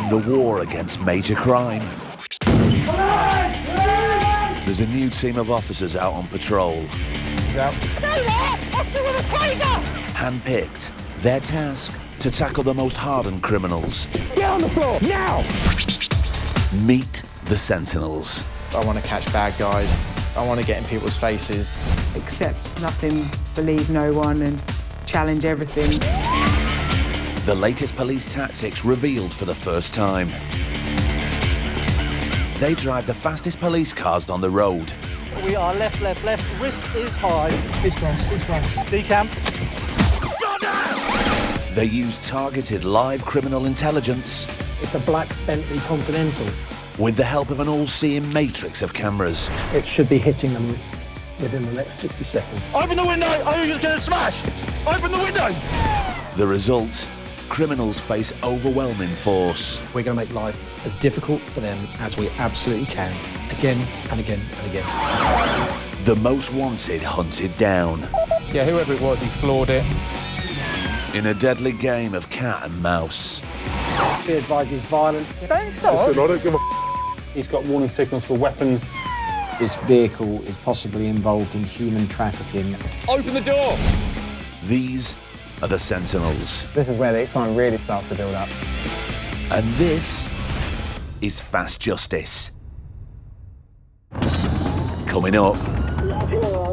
in the war against major crime. There's a new team of officers out on patrol. Handpicked, their task to tackle the most hardened criminals. Get on the floor, now! Meet the Sentinels. I want to catch bad guys. I want to get in people's faces. Accept nothing, believe no one, and challenge everything. The latest police tactics revealed for the first time. They drive the fastest police cars on the road. We are left. Risk is high. It's crashed. Decamp. They use targeted live criminal intelligence It's a black Bentley Continental. with the help of an all-seeing matrix of cameras. It should be hitting them within the next 60 seconds. Open the window! Oh, you're going to smash! Open the window! The result? Criminals face overwhelming force. We're going to make life as difficult for them as we absolutely can, again and again and again. The most wanted hunted down. Yeah, whoever it was, he floored it. In a deadly game of cat and mouse. Be advised he's violent. Don't stop. He's got warning signals for weapons. This vehicle is possibly involved in human trafficking. Open the door! These are the Sentinels. This is where the excitement really starts to build up. And this is Fast Justice. Coming up,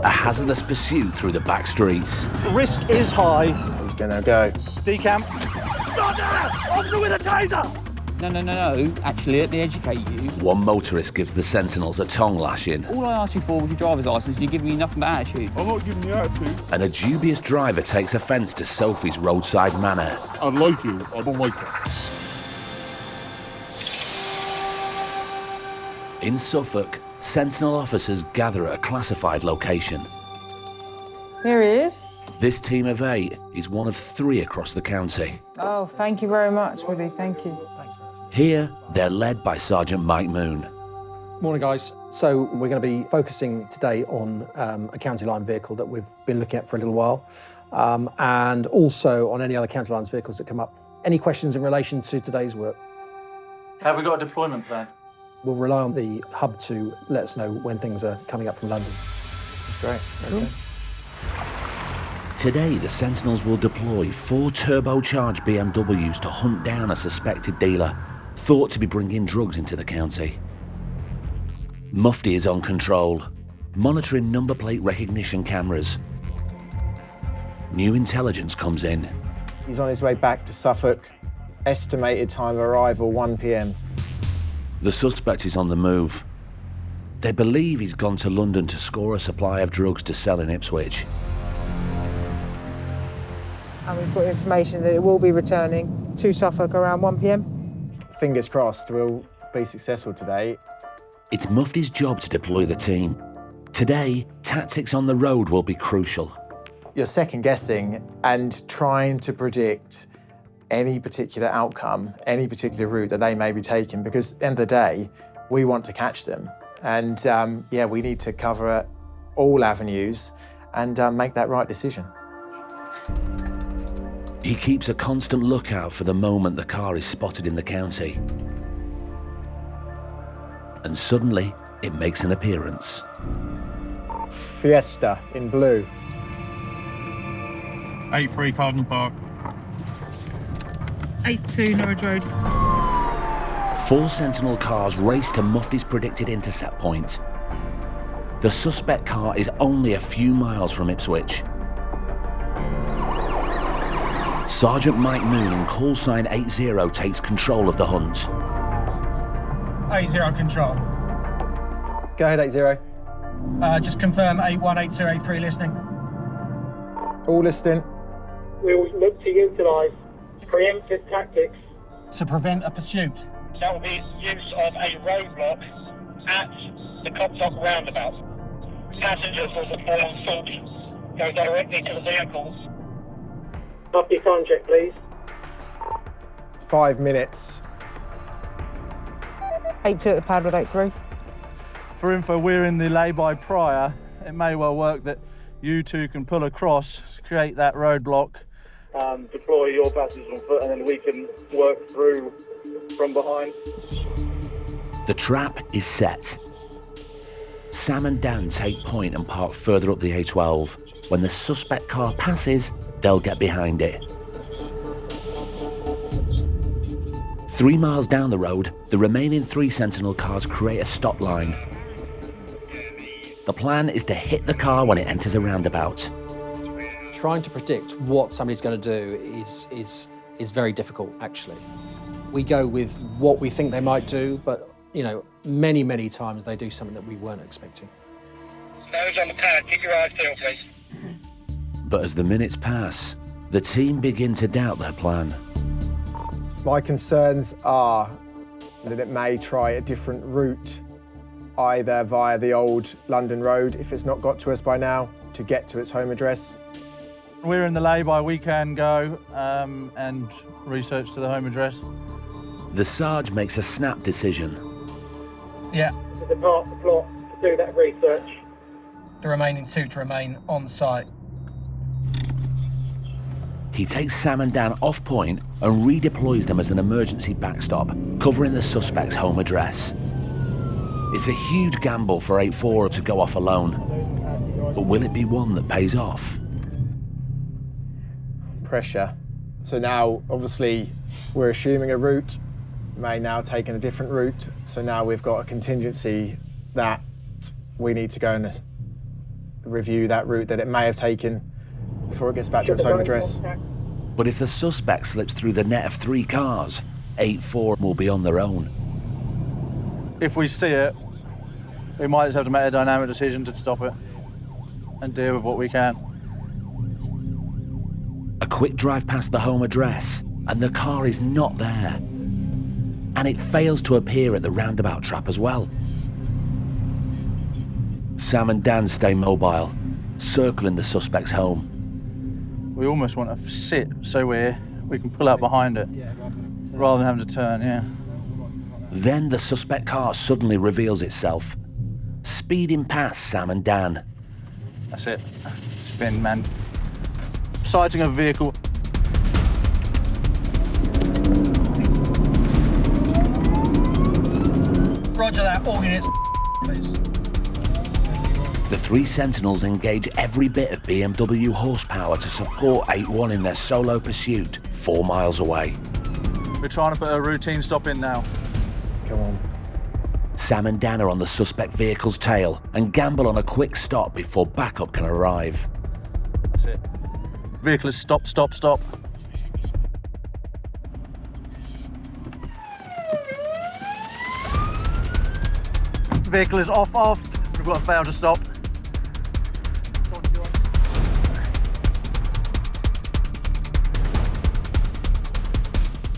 a hazardous pursuit through the back streets. Risk is high. He's gonna go. Decamp. Stop there! Officer with a taser! No. Actually, let me educate you. One motorist gives the Sentinels a tongue lashing. All I asked you for was your driver's licence and you're giving me nothing but attitude. I'm not giving you attitude. And a dubious driver takes offence to Sophie's roadside manner. I like you, I don't like it. In Suffolk, Sentinel officers gather at a classified location. Here he is. This team of 8 is one of 3 across the county. Oh, thank you very much, Woody. Thank you. Here, they're led by Sergeant Mike Moon. Morning, guys. So we're going to be focusing today on a county line vehicle that we've been looking at for a little while, and also on any other county lines vehicles that come up. Any questions in relation to today's work? Have we got a deployment plan? We'll rely on the hub to let us know when things are coming up from London. Great. Okay. Today, the Sentinels will deploy 4 turbocharged BMWs to hunt down a suspected dealer, thought to be bringing drugs into the county. Mufti is on control, monitoring number plate recognition cameras. New intelligence comes in. He's on his way back to Suffolk. Estimated time of arrival, 1 p.m. The suspect is on the move. They believe he's gone to London to score a supply of drugs to sell in Ipswich. And we've got information that it will be returning to Suffolk around 1 p.m. Fingers crossed we'll be successful today. It's Mufti's job to deploy the team. Today, tactics on the road will be crucial. You're second guessing and trying to predict any particular outcome, any particular route that they may be taking, because at the end of the day, we want to catch them. And we need to cover all avenues and make that right decision. He keeps a constant lookout for the moment the car is spotted in the county. And suddenly, it makes an appearance. Fiesta in blue. 8-3 Cardinal Park. 82 Norwich Road. 4 Sentinel cars race to Mufti's predicted intercept point. The suspect car is only a few miles from Ipswich. Sergeant Mike Moon in call sign 80 takes control of the hunt. 80 control. Go ahead, 80. Just confirm 81, 82, 83 listening. All listening. We will look to utilise preemptive tactics To prevent a pursuit. That will be use of a roadblock at the Coptock roundabout. Passengers will fall on foot, go directly to the vehicles. Up your time check, please. 5 minutes. 82 at the pad with 83. For info, we're in the lay-by prior. It may well work that you two can pull across, create that roadblock. Deploy your passengers on foot, and then we can work through from behind. The trap is set. Sam and Dan take point and park further up the A12. When the suspect car passes, they'll get behind it. 3 miles down the road, the remaining 3 Sentinel cars create a stop line. The plan is to hit the car when it enters a roundabout. Trying to predict what somebody's going to do is very difficult, actually. We go with what we think they might do, but many times they do something that we weren't expecting. Those on the pad, keep your eyes peeled, please. But as the minutes pass, the team begin to doubt their plan. My concerns are that it may try a different route, either via the old London road, if it's not got to us by now, to get to its home address. We're in the lay-by, we can go and research to the home address. The Sarge makes a snap decision. Yeah. To depart the plot to do that research. The remaining 2 to remain on site. He takes Sam and Dan off point and redeploys them as an emergency backstop, covering the suspect's home address. It's a huge gamble for 8-4 to go off alone, but will it be one that pays off? Pressure. So now, obviously, we're assuming a route, may now take a different route. So now we've got a contingency that we need to go and review that route that it may have taken before it gets back to its home address. But if the suspect slips through the net of 3 cars, 8-4 will be on their own. If we see it, we might just have to make a dynamic decision to stop it and deal with what we can. A quick drive past the home address, and the car is not there. And it fails to appear at the roundabout trap as well. Sam and Dan stay mobile, circling the suspect's home. We almost want to sit so we can pull out behind it rather than having to turn, yeah. Then the suspect car suddenly reveals itself, speeding past Sam and Dan. That's it. Spin, man. Sighting of a vehicle. Roger that, all units, please. The 3 Sentinels engage every bit of BMW horsepower to support 8-1 in their solo pursuit 4 miles away. We're trying to put a routine stop in now. Come on. Sam and Dan are on the suspect vehicle's tail and gamble on a quick stop before backup can arrive. That's it. Vehicle is stop, stop, stop. Vehicle is off, off. We've got to fail to stop.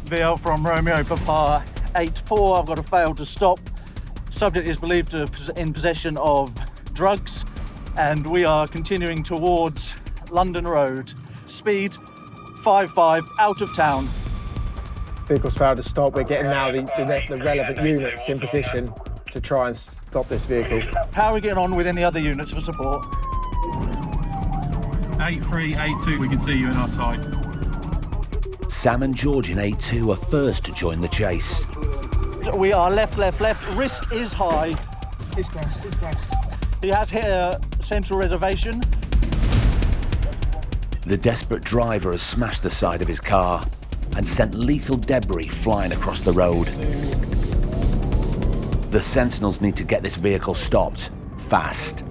VL from Romeo Papa 8-4, I've got to fail to stop. Subject is believed to be in possession of drugs, and we are continuing towards London Road. Speed 55, out of town. Vehicle's failed to stop. We're getting now the relevant units in position to try and stop this vehicle. How are we getting on with any other units for support? 8-3, 8-2, we can see you in our sight. Sam and George in 8-2 are first to join the chase. We are left, left, left. Risk is high. He's crashed, he's crashed. He has hit a central reservation. The desperate driver has smashed the side of his car and sent lethal debris flying across the road. The Sentinels need to get this vehicle stopped, fast.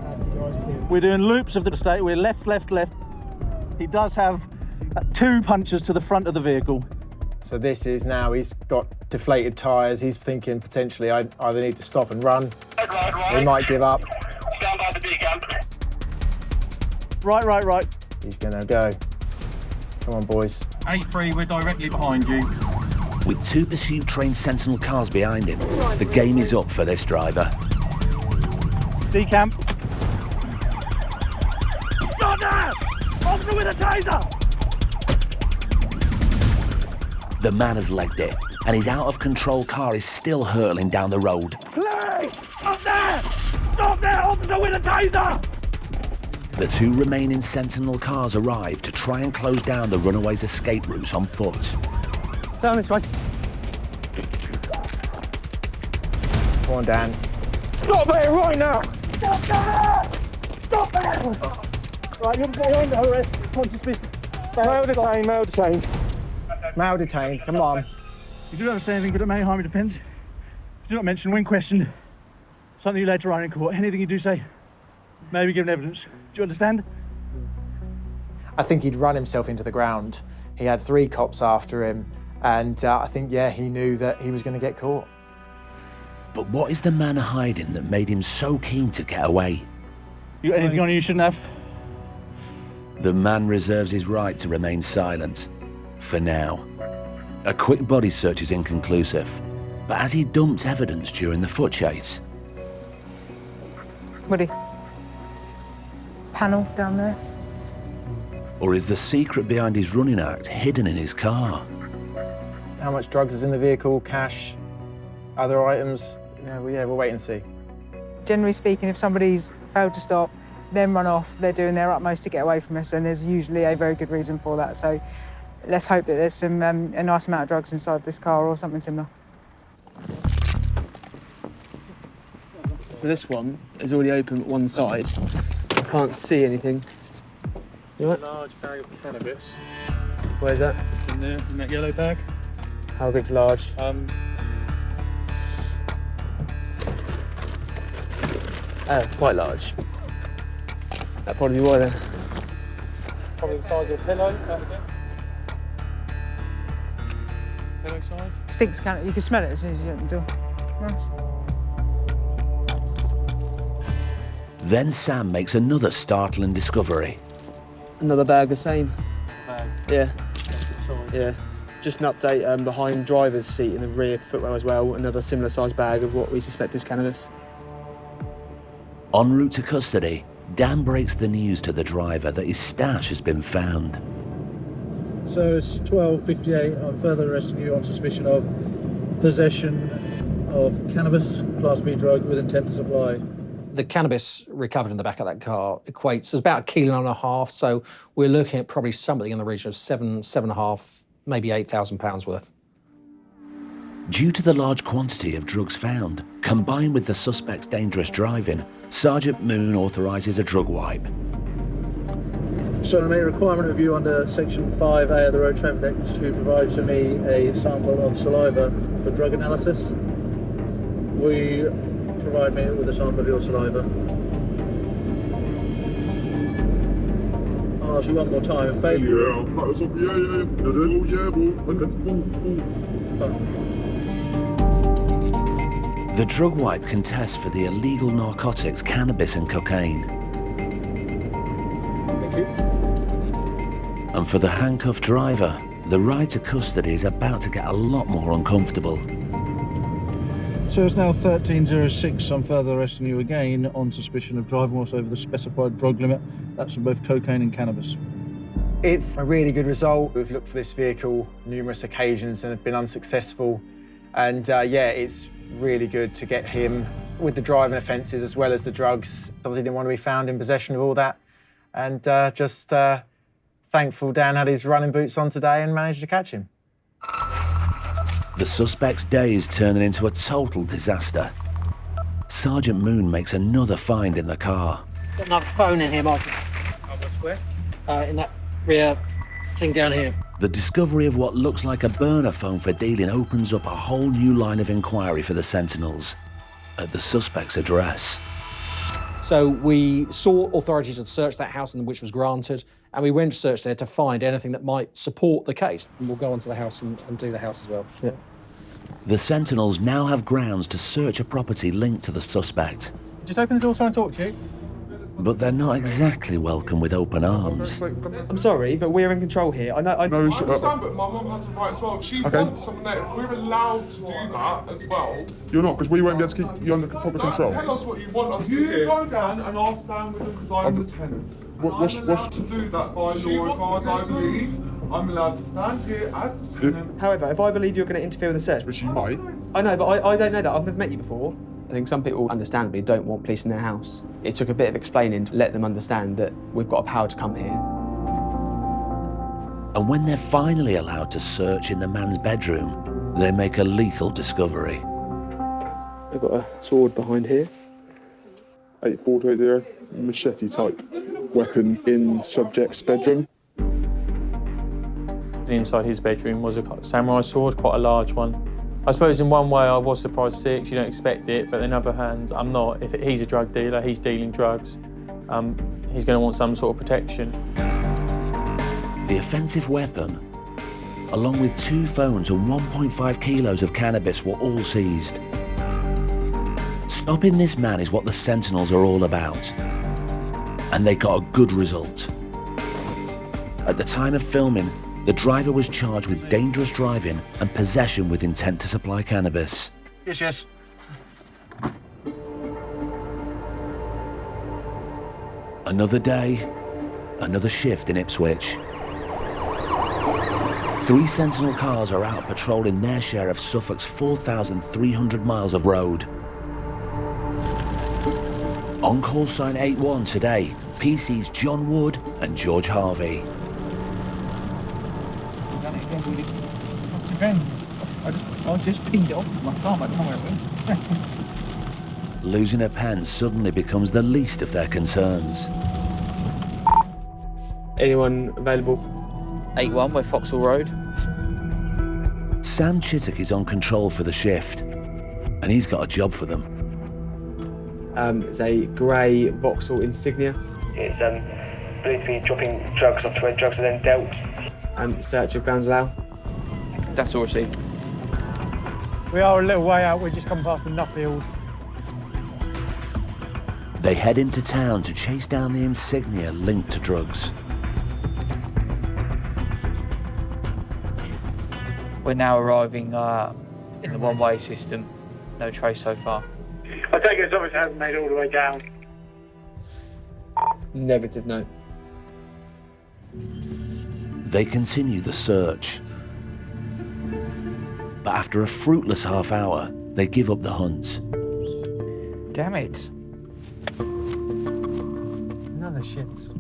We're doing loops of the estate. We're left, left, left. He does have 2 punches to the front of the vehicle. So this is now, he's got deflated tyres. He's thinking potentially I either need to stop and run. Right. He might give up. Stand by the big gun. Right, right, right. He's gonna go. Come on, boys. 8-3, we're directly behind you. With 2 pursuit-trained Sentinel cars behind him, the game is up for this driver. Decamp. Stop there! Officer with a taser! The man has legged it, and his out-of-control car is still hurtling down the road. Please! Up there! Stop there! Officer with a taser! The 2 remaining Sentinel cars arrive to try and close down the runaway's escape routes on foot. Down this way. Come on, Dan. Stop there right now! Stop there! Stop there! Right, you're under arrest. Conscious business. Male detained, male detained. Male detained, come on. You do not say anything but it may harm your defence. You do not mention when questioned something you later on in court. Anything you do say may be given evidence. Do you understand? I think he'd run himself into the ground. He had 3 cops after him, and I think, yeah, he knew that he was going to get caught. But what is the man hiding that made him so keen to get away? You got anything on you shouldn't have? The man reserves his right to remain silent, for now. A quick body search is inconclusive, but has he dumped evidence during the foot chase? Woody. Panel down there. Or is the secret behind his running act hidden in his car? How much drugs is in the vehicle, cash, other items? We'll wait and see. Generally speaking, if somebody's failed to stop, then run off, they're doing their utmost to get away from us, and there's usually a very good reason for that. So let's hope that there's some a nice amount of drugs inside this car or something similar. So this one is already open at one side. I can't see anything. You what? Large bag of cannabis. Where's that? In there, in that yellow bag. How big's large? Oh, quite large. That'd probably be why then. Probably the size of a pillow, I guess. Pillow size. Stinks, can't it? You can smell it as soon as you open the door. Nice. Then Sam makes another startling discovery. Another bag the same. Bag. Yeah. Size. Yeah. Just an update behind driver's seat in the rear footwell as well. Another similar sized bag of what we suspect is cannabis. En route to custody, Dan breaks the news to the driver that his stash has been found. So it's 12:58. I'm further arresting you on suspicion of possession of cannabis, Class B drug with intent to supply. The cannabis recovered in the back of that car equates to about 1.5 kilos, so we're looking at probably something in the region of £7.5, maybe £8,000 worth. Due to the large quantity of drugs found, combined with the suspect's dangerous driving, Sergeant Moon authorises a drug wipe. So I make a requirement of you under Section 5A of the Road Traffic Act to provide to me a sample of saliva for drug analysis. Will you provide me with a sample of your saliva? I'll ask you one more time. In favour? The drug wipe can test for the illegal narcotics, cannabis and cocaine. Thank you. And for the handcuffed driver, the ride to custody is about to get a lot more uncomfortable. So it's now 13:06. I'm further arresting you again on suspicion of driving whilst over the specified drug limit. That's for both cocaine and cannabis. It's a really good result. We've looked for this vehicle numerous occasions and have been unsuccessful. And yeah, it's really good to get him with the driving offences as well as the drugs. Obviously didn't want to be found in possession of all that. And just thankful Dan had his running boots on today and managed to catch him. The suspect's day is turning into a total disaster. Sergeant Moon makes another find in the car. Got another phone in here, Michael. Where? In that rear thing down here. The discovery of what looks like a burner phone for dealing opens up a whole new line of inquiry for the Sentinels at the suspect's address. So we saw authorities had searched that house, which was granted, and we went to search there to find anything that might support the case. And we'll go onto the house and do the house as well. Yeah. The Sentinels now have grounds to search a property linked to the suspect. Just open the door so I can talk to you. But they're not exactly welcome with open arms. I'm sorry, but we're in control here. I understand, but my mum has a right as well. If she wants someone there, if we're allowed to do that as well... You're not, because we won't be able to keep you under proper control. Tell us what you want us to do. You go down and I'll stand with them because I'm the tenant. I'm allowed to do that by law as far as I believe. I'm allowed to stand here as the tenant. However, if I believe you're going to interfere with the search... Which you might. I know, but I don't know that. I've never met you before. I think some people, understandably, don't want police in their house. It took a bit of explaining to let them understand that we've got a power to come here. And when they're finally allowed to search in the man's bedroom, they make a lethal discovery. They've got a sword behind here. 8480, machete type weapon in subject's bedroom. Inside his bedroom was a samurai sword, quite a large one. I suppose in one way I was surprised to see it, 'cause you don't expect it, but on the other hand, I'm not. If he's a drug dealer, he's dealing drugs, he's going to want some sort of protection. The offensive weapon, along with 2 phones and 1.5 kilos of cannabis, were all seized. Stopping this man is what the Sentinels are all about, and they got a good result. At the time of filming, the driver was charged with dangerous driving and possession with intent to supply cannabis. Yes. Another day, another shift in Ipswich. 3 Sentinel cars are out patrolling their share of Suffolk's 4,300 miles of road. On call sign 81 today, PC's John Wood and George Harvey. I just pinged it off with my thumb. I don't know where it went. Losing a pen suddenly becomes the least of their concerns. Anyone available? 81, we're Foxhall Road. Sam Chittock is on control for the shift, and he's got a job for them. It's a grey Vauxhall Insignia. It's believed to be dropping drugs off to where drugs are then dealt. Search of grounds allow. That's all received. We are a little way out, we've just come past the Nuffield. They head into town to chase down the insignia linked to drugs. We're now arriving in the one-way system. No trace so far. I take it as obviously hasn't made it all the way down. Negative, no. They continue the search. But after a fruitless half hour, they give up the hunt. Damn it. Another shits.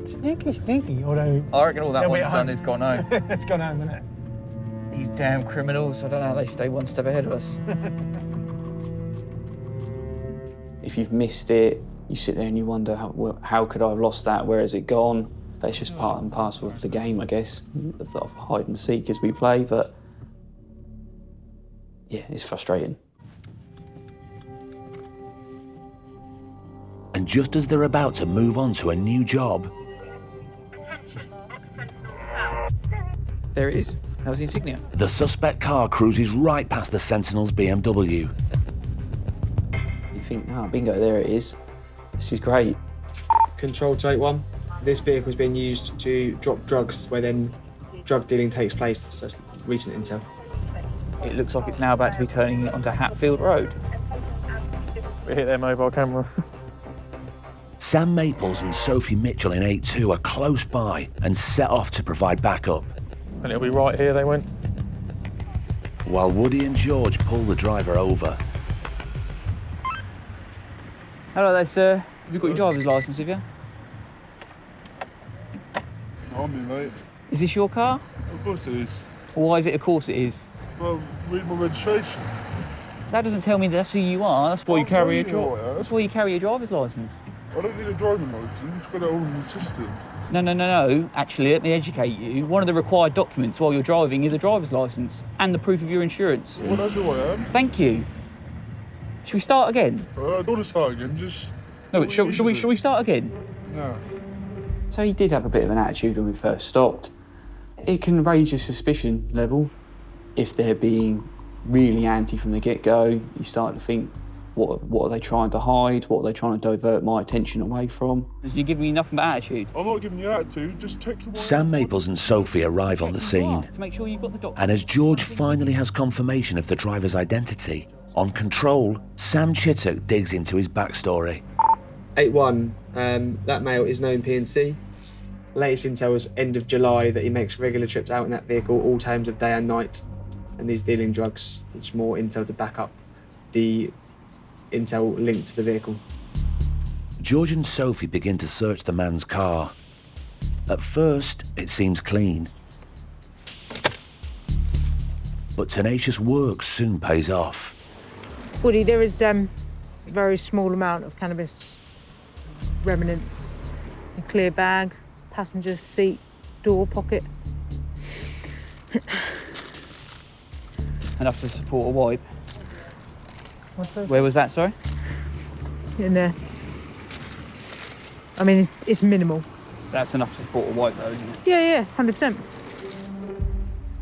Sneaky, although... I reckon all that one's done is gone home. It's gone home, isn't it? These damn criminals, I don't know how they stay one step ahead of us. If you've missed it, you sit there and you wonder, how could I have lost that? Where has it gone? But it's just part and parcel of the game, I guess, of hide and seek as we play, but yeah, it's frustrating. And just as they're about to move on to a new job... There it is. That was the insignia. The suspect car cruises right past the Sentinel's BMW. You think, bingo, there it is. This is great. Control to 81. This vehicle is being used to drop drugs where then drug dealing takes place, so it's recent intel. It looks like it's now about to be turning onto Hatfield Road. We hit their mobile camera. Sam Maples and Sophie Mitchell in 82 are close by and set off to provide backup. And it'll be right here, they went. While Woody and George pull the driver over. Hello there, sir. Have you got your driver's licence with you? On me, mate. Is this your car? Of course it is. Well, why is it of course it is? Well, read my registration. That doesn't tell me that's who you are. That's why you carry That's why you carry a driver's licence. I don't need a driving licence. It's got it all in the system. No. Actually, let me educate you. One of the required documents while you're driving is a driver's licence and the proof of your insurance. Well, that's who I am. Thank you. Should we start again? I don't want to start again, just... No, but shall we start again? No. So he did have a bit of an attitude when we first stopped. It can raise your suspicion level. If they're being really anti from the get-go, you start to think, what are they trying to hide? What are they trying to divert my attention away from? You're giving me nothing but attitude. I'm not giving you attitude, just take your... Sam Maples and Sophie arrive on the scene. To make sure you've got the document. And as George finally has confirmation of the driver's identity, on control, Sam Chittock digs into his backstory. 81, that male is known PNC. Latest intel was end of July that he makes regular trips out in that vehicle all times of day and night. And he's dealing drugs, which is more intel to back up the intel linked to the vehicle. George and Sophie begin to search the man's car. At first, it seems clean. But tenacious work soon pays off. Woody, there is a very small amount of cannabis remnants. A clear bag, passenger seat, door pocket. Enough to support a wipe. What's that? Where was that, sorry? In there. I mean, it's minimal. That's enough to support a wipe though, isn't it? Yeah, 100%.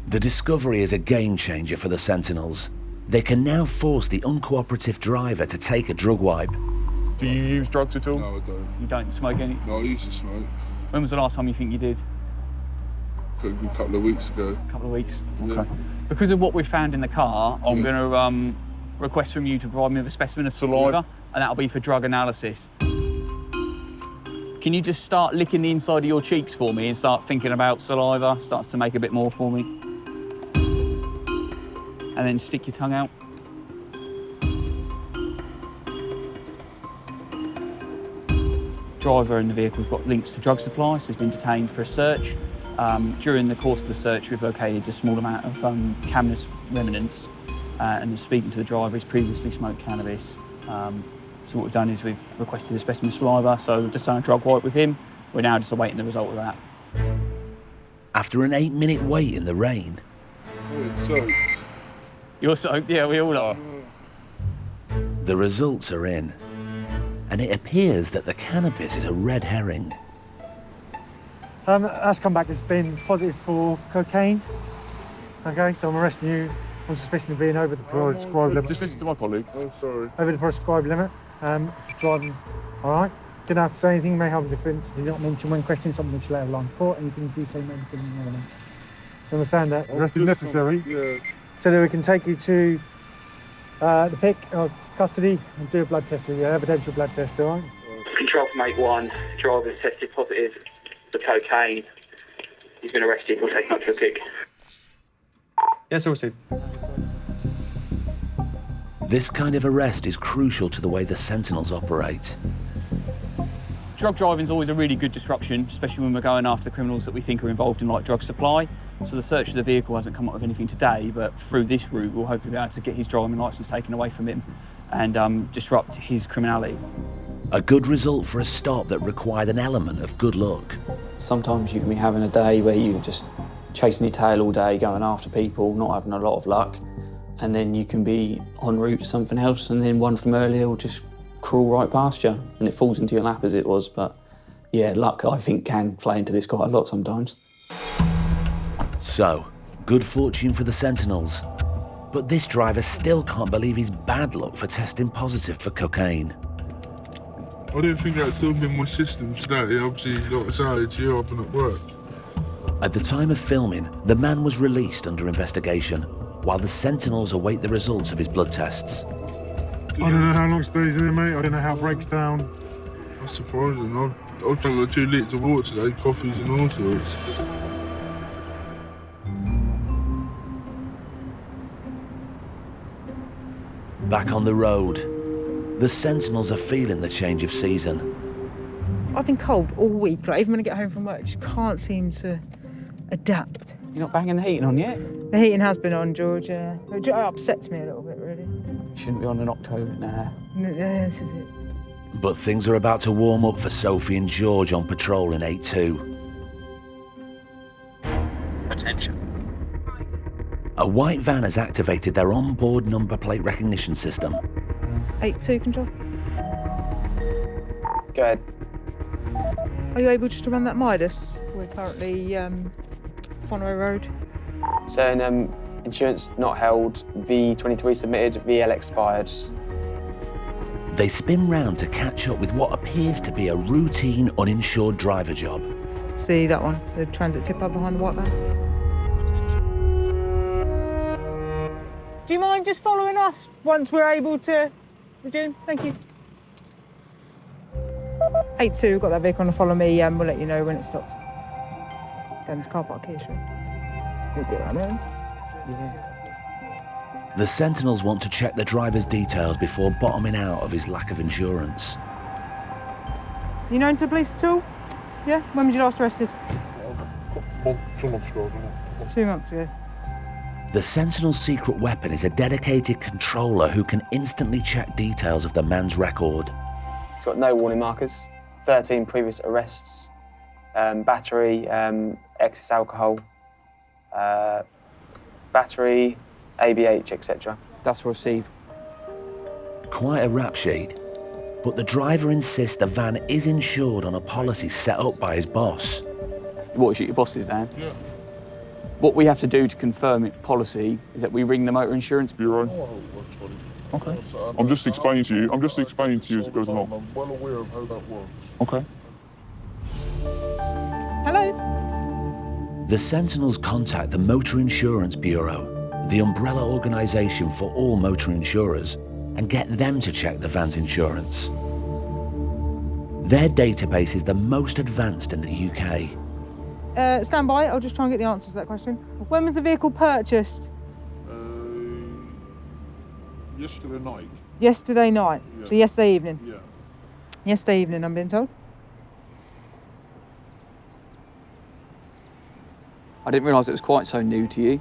The discovery is a game changer for the Sentinels. They can now force the uncooperative driver to take a drug wipe. Do you use drugs at all? No, I don't. You don't smoke any? No, I used to smoke. When was the last time you think you did? A couple of weeks ago. A couple of weeks? Yeah. Okay. Because of what we've found in the car, I'm going to request from you to provide me with a specimen of saliva, and that'll be for drug analysis. Can you just start licking the inside of your cheeks for me and start thinking about saliva? Starts to make a bit more for me. And then stick your tongue out. Driver in the vehicle has got links to drug supply, so he's been detained for a search. During the course of the search, we've located a small amount of cannabis remnants, and speaking to the driver, he's previously smoked cannabis. So what we've done is we've requested a specimen of saliva, so we've just done a drug wipe with him. We're now just awaiting the result of that. After an 8-minute wait in the rain, You're soaked? Yeah, we all are. the results are in. And it appears that the cannabis is a red herring. That's come back as being positive for cocaine. Okay, so I'm arresting you on suspicion of being over the prescribed limit. Just listen to my colleague. Oh, sorry. Over the prescribed limit for driving. All right. Didn't have to say anything. May have a difference. You don't mention when questioning something which later line court, and you can do so medical evidence. You understand that? Arrest is necessary. Yeah. So that we can take you to the PIC or custody and do a blood test with you, evidential blood test. All right. Control from 8-1. Driver's tested positive for cocaine. He's been arrested. We'll take him up to a PIC. Yes, all received. This kind of arrest is crucial to the way the Sentinels operate. Drug driving is always a really good disruption, especially when we're going after criminals that we think are involved in like drug supply. So the search of the vehicle hasn't come up with anything today, but through this route, we'll hopefully be able to get his driving licence taken away from him and disrupt his criminality. A good result for a stop that required an element of good luck. Sometimes you can be having a day where you're just chasing your tail all day, going after people, not having a lot of luck, and then you can be en route to something else, and then one from earlier will just crawl right past you, and it falls into your lap as it was. But yeah, luck, I think, can play into this quite a lot sometimes. So, good fortune for the Sentinels. But this driver still can't believe his bad luck for testing positive for cocaine. I didn't think that still been my system today. Obviously, like I say, it's here up and at work. At the time of filming, the man was released under investigation, while the Sentinels await the results of his blood tests. I don't know how long it stays there, mate. I don't know how it breaks down. That's surprising. I've drank like 2 litres of water today, coffees and all sorts. Back on the road, the Sentinels are feeling the change of season. I've been cold all week. Like, even when I get home from work, I just can't seem to adapt. You're not banging the heating on yet? The heating has been on, George. It upsets me a little bit, really. Shouldn't be on in October now. Yeah, this is it. But things are about to warm up for Sophie and George on patrol in 8-2. Attention. A white van has activated their onboard number plate recognition system. 8-2 control. Go ahead. Are you able just to run that Midas? We're currently Fonroe Road. So, insurance not held, V23 submitted, VL expired. They spin round to catch up with what appears to be a routine uninsured driver job. See that one, the transit tipper behind the white van? Do you mind just following us once we're able to resume? Thank you. 8-2, we've got that vehicle on the follow me, and we'll let you know when it stops. Go into car park here, shall we? You'll get around there. Yeah. The Sentinels want to check the driver's details before bottoming out of his lack of insurance. You known to the police at all? Yeah? When was you last arrested? 2 months ago, 2 months ago. The Sentinel's secret weapon is a dedicated controller who can instantly check details of the man's record. He's got no warning markers, 13 previous arrests, battery, excess alcohol, battery, ABH, etc. That's received. Quite a rap sheet, but the driver insists the van is insured on a policy set up by his boss. What is it, your boss's van? Yeah. What we have to do to confirm it policy is that we ring the motor insurance bureau. Okay. I'm just explaining to you. as it goes along. I'm well aware of how that works. Okay. Hello? The Sentinels contact the Motor Insurance Bureau, the umbrella organisation for all motor insurers, and get them to check the van's insurance. Their database is the most advanced in the UK. Stand by, I'll just try and get the answers to that question. When was the vehicle purchased? Yesterday night. Yesterday night, Yeah. so yesterday evening. Yeah. Yesterday evening, I'm being told. I didn't realise it was quite so new to you.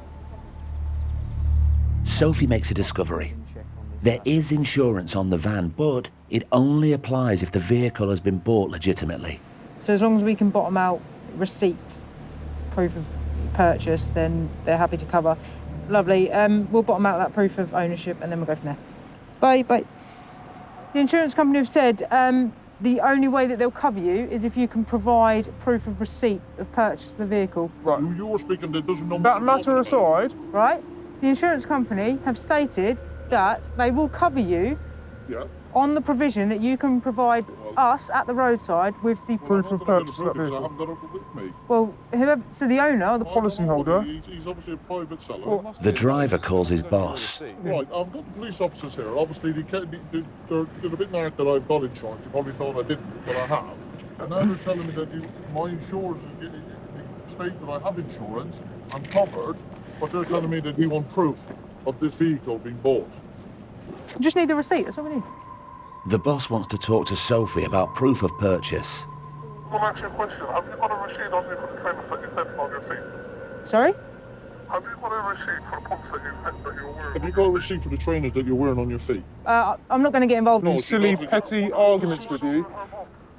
Sophie makes a discovery. There is insurance on the van, but it only applies if the vehicle has been bought legitimately. So as long as we can bottom out receipt, proof of purchase, then they're happy to cover. Lovely. We'll bottom out that proof of ownership and then we'll go from there. Bye. The insurance company have said the only way that they'll cover you is if you can provide proof of receipt of purchase of the vehicle. Right. You were speaking. That doesn't know. That matter aside, right? The insurance company have stated that they will cover you on the provision that you can provide us at the roadside with the proof of purchase of that I vehicle. haven't got it with me. Well, whoever, so the owner, the policyholder. He's obviously a private seller. The driver calls his boss. Right, I've got the police officers here. Obviously, they're a bit narked that I've got insurance. They probably thought I didn't, but I have. And now they're telling me that my insurance state that I have insurance, I'm covered, but they're telling me that they want proof of this vehicle being bought. just need the receipt, that's what we need. The boss wants to talk to Sophie about proof of purchase. Well, ask you a question. Have you got a receipt on you for the trainers that you pencil on your feet? Sorry? Have you got a receipt for the pumps that you're wearing? Have you got a receipt for the trainers that you're wearing on your feet? I'm not going to get involved in silly, petty arguments with you.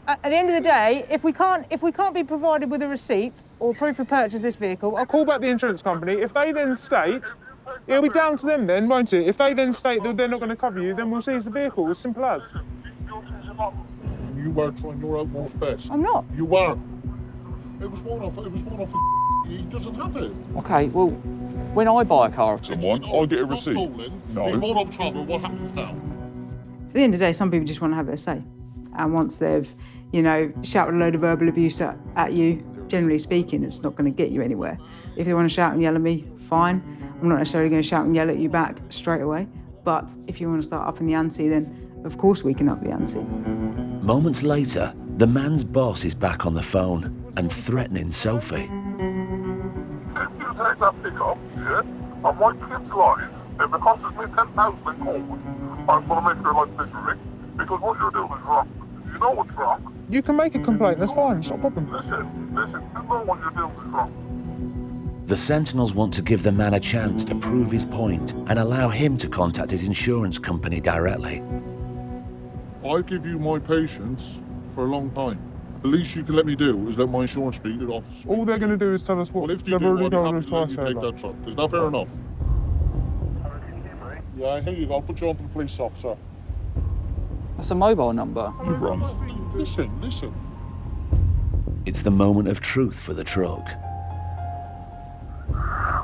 At the end of the day, if we can't be provided with a receipt or proof of purchase of this vehicle, I'll call back the insurance company. If they then state, it'll be down to them then, won't it? If they then state that they're not going to cover you, then we'll seize the vehicle, as simple as. You were trying your utmost best. I'm not. You were. It was one off. He doesn't have it. Okay, well, when I buy a car off someone, I'll get a receipt. Stolen. No. He's bought off travel. What happens now? At the end of the day, some people just want to have their say. And once they've, shouted a load of verbal abuse at you, generally speaking, it's not going to get you anywhere. If they want to shout and yell at me, fine. I'm not necessarily going to shout and yell at you back straight away. But if you want to start upping the ante, then of course we can up the ante. Moments later, the man's boss is back on the phone and threatening Sophie. If you take that pickup, and my kid's lives, if it costs me 10,000 in court, I'm going to make your life misery, because what you're doing is wrong. You know what's wrong. You can make a complaint, that's fine, it's not a problem. Listen, you know what you're doing is wrong. The Sentinels want to give the man a chance to prove his point and allow him to contact his insurance company directly. I give you my patience for a long time. The least you can let me do is let my insurance speak to the office. All they're going to do is tell us what Well, if you they've do, already I'd be told happy us to let twice you take over. that truck. Is that fair enough? Yeah, here you go. I'll put you on to the police officer. That's a mobile number. You're wrong. Listen. It's the moment of truth for the truck.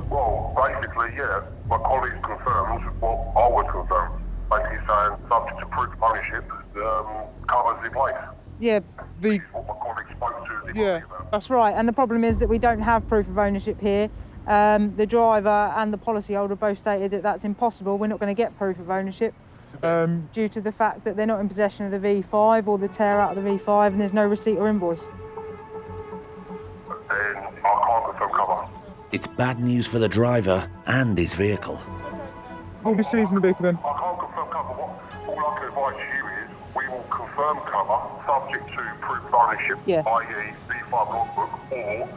Well, basically, yeah. My colleague confirms what I would confirm. Basically saying, subject to proof of ownership, covers the place. Yeah. What my colleague spoke to the Yeah. That's right, and the problem is that we don't have proof of ownership here. The driver and the policyholder both stated that that's impossible. We're not going to get proof of ownership due to the fact that they're not in possession of the V5 or the tear out of the V5 and there's no receipt or invoice. Then I can't confirm cover. It's bad news for the driver and his vehicle. We'll be seizing the vehicle then. I can't confirm cover. All I can advise you is we will confirm cover subject to proof of ownership, Yeah. i.e. V5 logbook or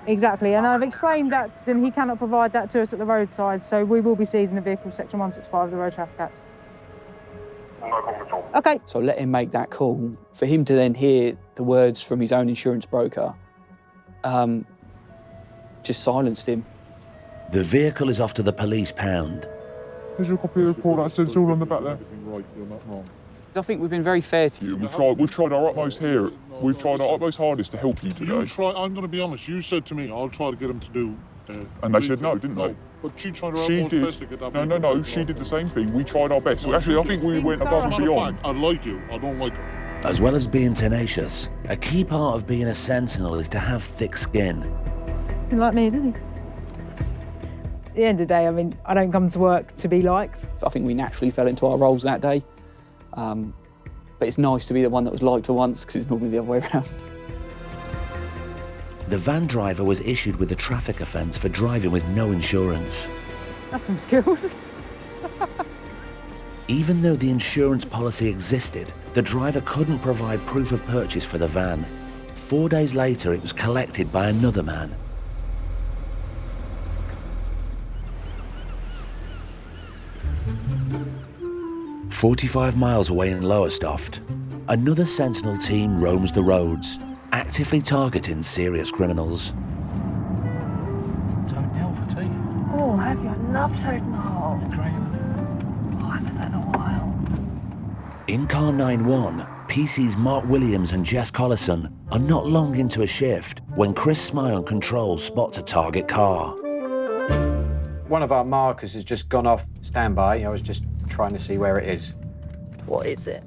Exactly, and I've explained that then he cannot provide that to us at the roadside, so we will be seizing the vehicle, section 165 of the Road Traffic Act. No problem at all. Okay. So let him make that call. For him to then hear the words from his own insurance broker, just silenced him. The vehicle is off to the police pound. Here's your copy of the report that says it's all on the back there. Right, you're not wrong. I think we've been very fair to you. We've tried our utmost here. We've tried our utmost hardest to help you today. I'm going to be honest. You said to me, "I'll try to get him to do." And they said no, didn't they? But she tried her utmost best to get that. No. She did the same thing. We tried our best. Actually, I think we went above and beyond. I like you. I don't like her. As well as being tenacious, a key part of being a sentinel is to have thick skin. He like me, didn't he? At the end of the day, I mean, I don't come to work to be liked. I think we naturally fell into our roles that day. But it's nice to be the one that was liked for once, because it's normally the other way around. The van driver was issued with a traffic offence for driving with no insurance. That's some skills. Even though the insurance policy existed, the driver couldn't provide proof of purchase for the van. 4 days later, it was collected by another man. "45 miles away in Lowestoft, another Sentinel team roams the roads, actively targeting serious criminals. Oh, have you? I love Toad Mall. Oh, I haven't done in a while. In car 9-1, PC's Mark Williams and Jess Collison are not long into a shift when Chris Smye on control spots a target car. One of our markers has just gone off standby. I was just trying to see where it is. What is it?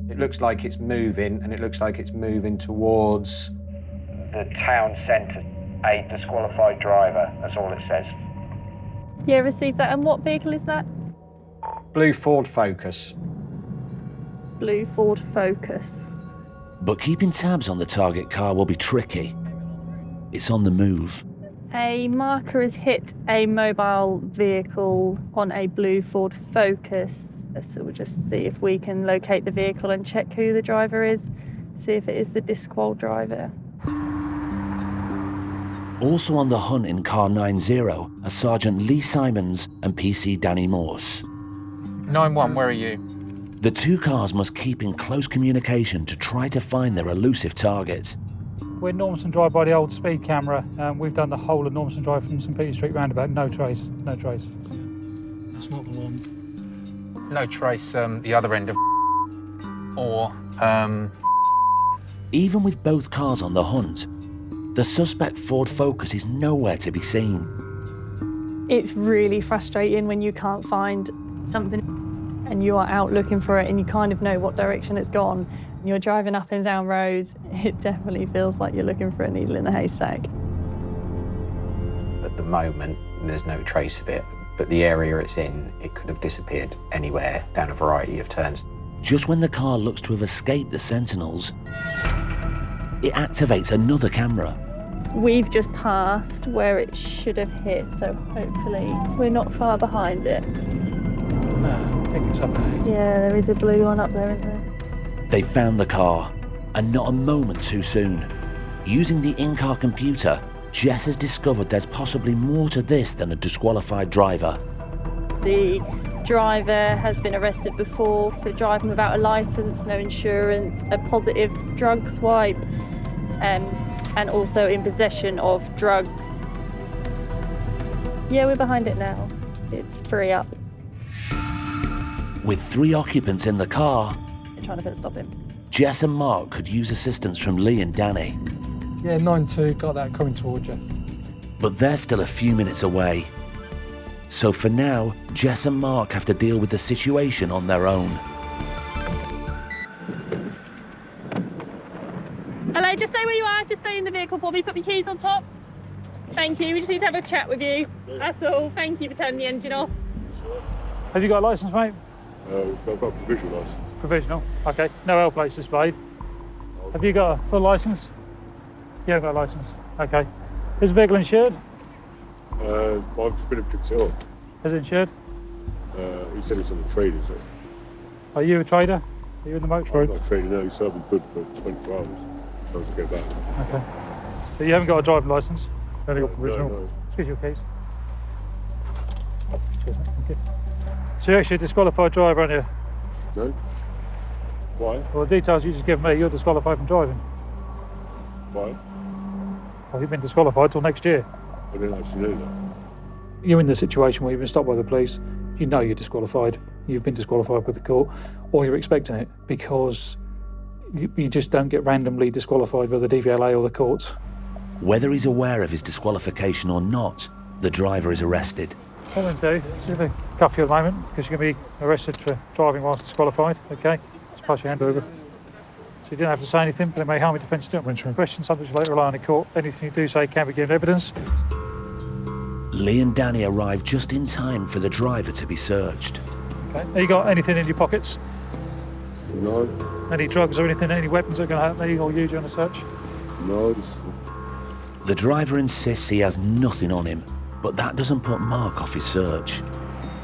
It looks like it's moving, and it looks like it's moving towards The town centre, a disqualified driver. That's all it says. Yeah, received that. And what vehicle is that? blue Ford Focus. Blue Ford Focus. But keeping tabs on the target car will be tricky. It's on the move. A marker has hit a mobile vehicle on a blue Ford Focus. So we'll just see if we can locate the vehicle and check who the driver is, see if it is the disqual driver. Also on the hunt in car 90 are Sergeant Lee Simons and PC Danny Morse. 9-1, where are you? The two cars must keep in close communication to try to find their elusive target. We're Normanson Drive by the old speed camera. We've done the whole of Normanson Drive from St Peter Street roundabout. No trace, no trace. That's not the one. No trace the other end of or Even with both cars on the hunt, the suspect Ford Focus is nowhere to be seen. It's really frustrating when you can't find something and you are out looking for it and you kind of know what direction it's gone and you're driving up and down roads. It definitely feels like you're looking for a needle in a haystack. At the moment, there's no trace of it, but the area it's in, it could have disappeared anywhere down a variety of turns. Just when the car looks to have escaped the Sentinels, it activates another camera. We've just passed where it should have hit, so hopefully we're not far behind it. I think it's up there. Yeah, there is a blue one up there, isn't there? They found the car, and not a moment too soon. Using the in-car computer, Jess has discovered there's possibly more to this than a disqualified driver. The driver has been arrested before for driving without a licence, no insurance, a positive drug swipe, and also in possession of drugs. Yeah, we're behind it now. It's 3 up. With 3 occupants in the car, We're trying to put a stop in. Jess and Mark could use assistance from Lee and Danny. Yeah, 9-2, got that coming towards you. But they're still a few minutes away. So for now, Jess and Mark have to deal with the situation on their own. Hello, just stay where you are. Just stay in the vehicle for me. Put my keys on top. Thank you. We just need to have a chat with you. That's all. Thank you for turning the engine off. Have you got a licence, mate? I've got a provisional licence. Provisional. Okay. No L plates displayed. Have you got a full licence? You have got a licence. Okay. Is the vehicle insured? I've just been picked it up. Is it insured? He said it's on the trade, is it? Are you a trader? Are you in the motor trade? I'm not trading now, so I've been good for 24 hours. supposed to go back. Okay. But you haven't got a driving licence? Only got provisional? No. Excuse your keys. Cheers, mate. Thank you. So you're actually a disqualified driver, aren't you? No. Why? Well, the details you just given me, you're disqualified from driving. Why? Well, you've been disqualified till next year. I didn't actually know that. You're in the situation where you've been stopped by the police, you know you're disqualified, you've been disqualified with the court, or you're expecting it, because you just don't get randomly disqualified by the DVLA or the courts. Whether he's aware of his disqualification or not, the driver is arrested. What I'm going to do is going to cuff you at the moment, because you're going to be arrested for driving whilst disqualified, okay? Just pass your hand over. So you didn't have to say anything, but it may harm your defence judgment. Questions subject to later rely on in court. Anything you do say can be given evidence. Lee and Danny arrive just in time for the driver to be searched. Okay. Have you got anything in your pockets? No. Any drugs or anything, any weapons that are going to hurt me or you during the search? No. The driver insists he has nothing on him, but that doesn't put Mark off his search.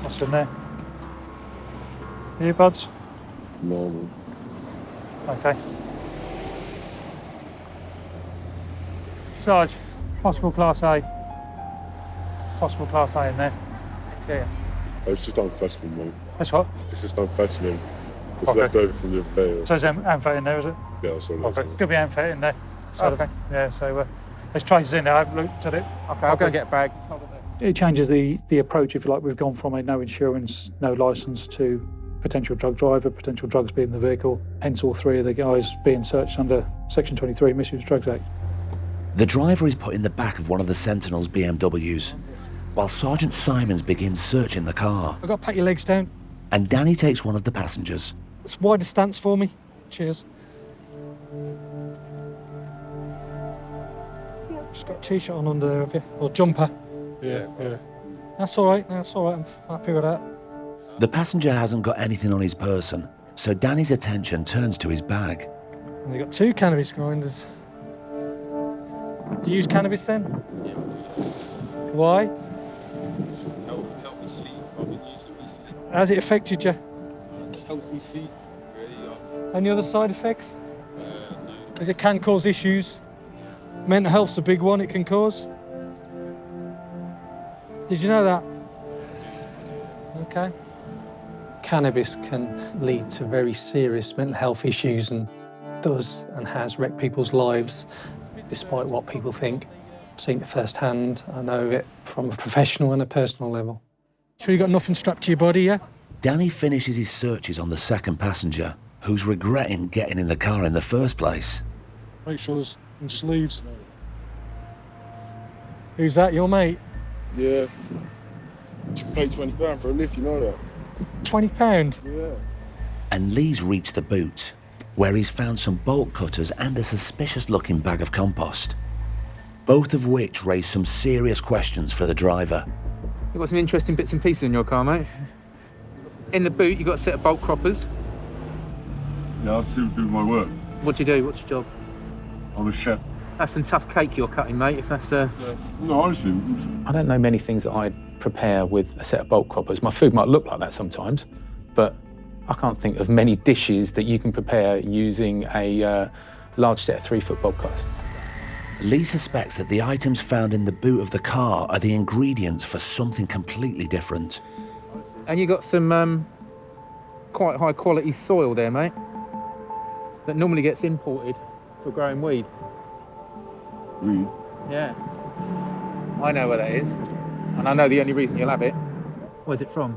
What's in there? Earbuds? No. Okay. Sarge, possible Class A. Possible Class A in there. Yeah. It's just amphetamine, mate. That's what? It's just amphetamine. It's Okay. left over from the other day. So there's amphet in there, is it? Yeah, that's all. Okay. Could be amphet in there. So Okay. Yeah, so there's traces in there. I've looked at it. Okay, I'll go and get a bag. It changes the approach, if you like. We've gone from a no insurance, no licence to potential drug driver, potential drugs being in the vehicle, hence all three of the guys being searched under Section 23 Misuse of Drugs Act. The driver is put in the back of one of the Sentinels BMWs, while Sergeant Simons begins searching the car. I've got to pat your legs down. And Danny takes one of the passengers. It's wider stance for me. Cheers. Just got a t-shirt on under there, have you? Or jumper. Yeah. That's all right. I'm happy with that. The passenger hasn't got anything on his person, so Danny's attention turns to his bag. And you've got 2 cannabis grinders. Do you use cannabis then? Yeah. Why? Help me sleep. I've been using it recently. Has it affected you? Help me sleep. Really. Any other side effects? No. Because it can cause issues. Mental health's a big one it can cause. Did you know that? Okay. Cannabis can lead to very serious mental health issues and does and has wrecked people's lives, despite what people think. I've seen it firsthand. I know it from a professional and a personal level. Sure you got nothing strapped to your body, yeah? Danny finishes his searches on the second passenger, who's regretting getting in the car in the first place. Make sure there's sleeves. Who's that, your mate? Yeah. You should pay £20 for a lift, you know that? £20? Yeah. And Lee's reached the boot, where he's found some bolt cutters and a suspicious-looking bag of compost, both of which raise some serious questions for the driver. You've got some interesting bits and pieces in your car, mate. In the boot, you've got a set of bolt croppers. Yeah, I still do my work. What do you do? What's your job? I'm a chef. That's some tough cake you're cutting, mate, if that's No, honestly. I don't know many things that I'd prepare with a set of bolt croppers. My food might look like that sometimes, but I can't think of many dishes that you can prepare using a large set of 3-foot bolt cutters. Lee suspects that the items found in the boot of the car are the ingredients for something completely different. And you got some quite high quality soil there, mate, that normally gets imported for growing weed. Weed? Yeah. I know where that is, and I know the only reason you'll have it. Where's it from?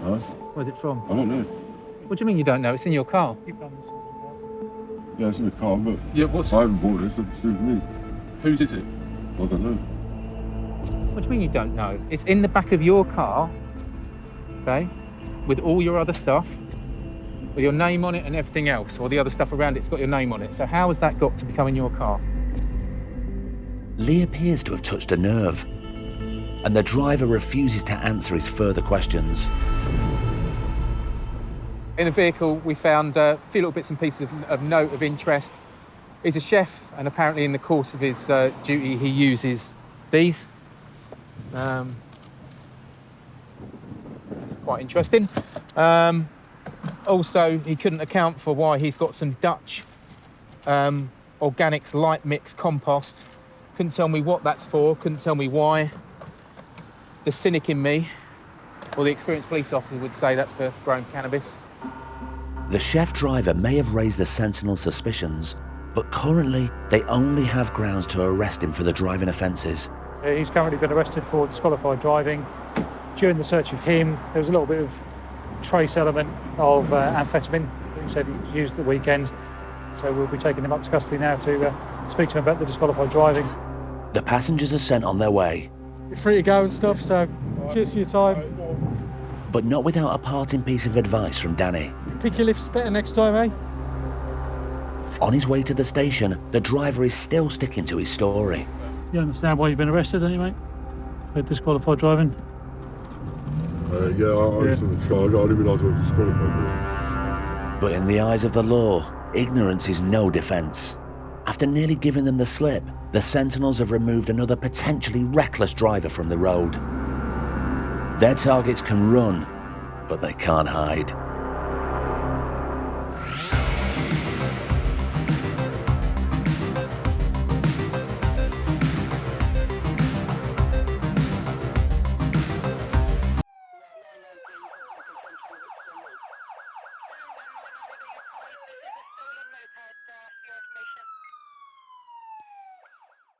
Huh? Where's it from? I don't know. What do you mean you don't know? It's in your car. Yeah, it's in the car, but yeah, I haven't bought this. It's with me. Whose is it? I don't know. What do you mean you don't know? It's in the back of your car, okay, with all your other stuff, with your name on it and everything else, or the other stuff around it's got your name on it. So how has that got to become in your car? Lee appears to have touched a nerve, and the driver refuses to answer his further questions. In the vehicle, we found a few little bits and pieces of note of interest. He's a chef, and apparently in the course of his duty, he uses these. Quite interesting. Also, he couldn't account for why he's got some Dutch organics light mix compost. Couldn't tell me what that's for, couldn't tell me why. The cynic in me, or the experienced police officer, would say that's for growing cannabis. The chef driver may have raised the Sentinel suspicions, but currently they only have grounds to arrest him for the driving offences. He's currently been arrested for disqualified driving. During the search of him, there was a little bit of trace element of amphetamine that he said he used at the weekend. So we'll be taking him up to custody now to speak to him about the disqualified driving. The passengers are sent on their way. You're free to go and stuff, so cheers for your time. But not without a parting piece of advice from Danny. Pick your lifts better next time, eh? On his way to the station, the driver is still sticking to his story. You understand why you've been arrested, don't you, mate? For disqualified driving? Yeah, I was in the charge. I didn't realise I was disqualified. But in the eyes of the law, ignorance is no defence. After nearly giving them the slip, the Sentinels have removed another potentially reckless driver from the road. Their targets can run, but they can't hide.